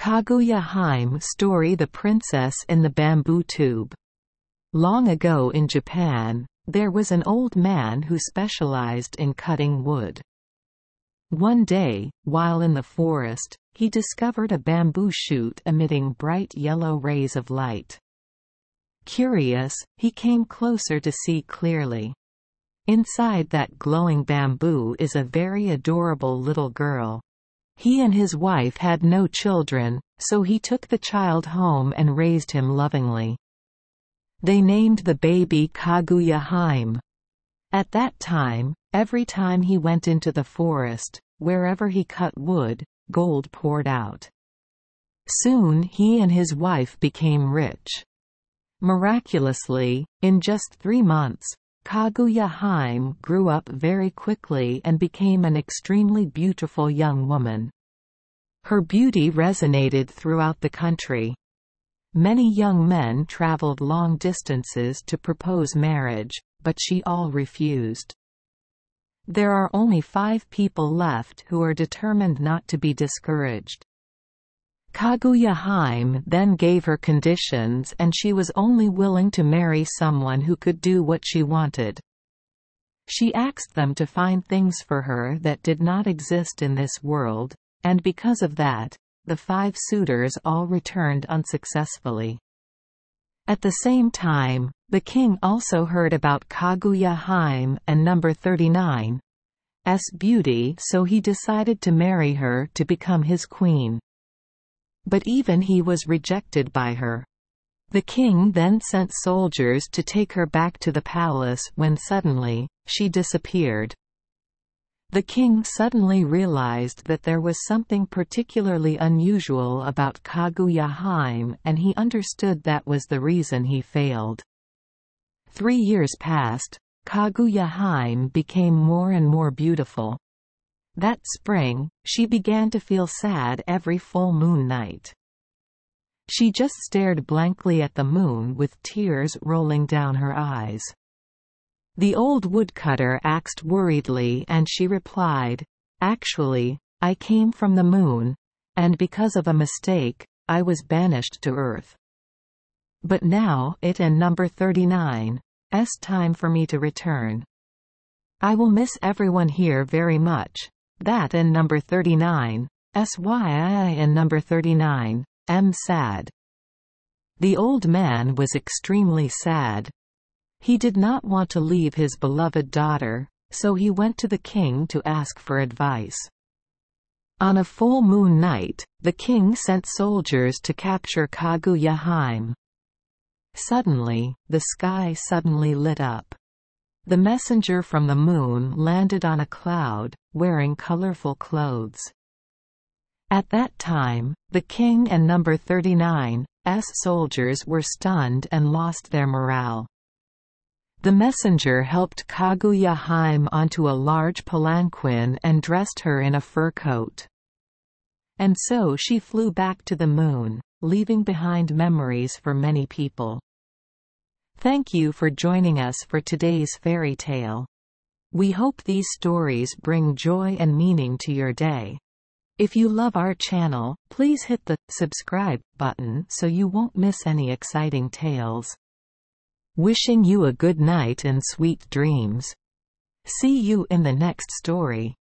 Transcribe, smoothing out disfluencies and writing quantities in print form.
Kaguya Hime story: The Princess in the Bamboo Tube. Long ago in Japan, there was an old man who specialized in cutting wood. One day, while in the forest, he discovered a bamboo shoot emitting bright yellow rays of light. Curious, he came closer to see clearly. Inside that glowing bamboo is a very adorable little girl. He and his wife had no children, so he took the child home and raised him lovingly. They named the baby Kaguya Hime. At that time, every time he went into the forest, wherever he cut wood, gold poured out. Soon he and his wife became rich. Miraculously, in just 3 months, Kaguya Hime grew up very quickly and became an extremely beautiful young woman. Her beauty resonated throughout the country. Many young men traveled long distances to propose marriage, but she all refused. There are only 5 people left who are determined not to be discouraged. Kaguya Hime then gave her conditions, and she was only willing to marry someone who could do what she wanted. She asked them to find things for her that did not exist in this world, and because of that, the 5 suitors all returned unsuccessfully. At the same time, the king also heard about Kaguya Hime and number 39's beauty, so he decided to marry her to become his queen. But even he was rejected by her. The king then sent soldiers to take her back to the palace when suddenly, she disappeared. The king suddenly realized that there was something particularly unusual about Kaguya Hime, and he understood that was the reason he failed. 3 years passed. Kaguya Hime became more and more beautiful. That spring, she began to feel sad every full moon night. She just stared blankly at the moon with tears rolling down her eyes. The old woodcutter asked worriedly, and she replied, "Actually, I came from the moon, and because of a mistake, I was banished to Earth. But now it and number 39's time for me to return. I will miss everyone here very much. That and number 39's why I and number 39's am sad." The old man was extremely sad. He did not want to leave his beloved daughter, so he went to the king to ask for advice. On a full moon night, the king sent soldiers to capture Kaguya Hime. Suddenly, the sky suddenly lit up. The messenger from the moon landed on a cloud, wearing colorful clothes. At that time, the king and number 39's soldiers were stunned and lost their morale. The messenger helped Kaguya Hime onto a large palanquin and dressed her in a fur coat. And so she flew back to the moon, leaving behind memories for many people. Thank you for joining us for today's fairy tale. We hope these stories bring joy and meaning to your day. If you love our channel, please hit the subscribe button so you won't miss any exciting tales. Wishing you a good night and sweet dreams. See you in the next story.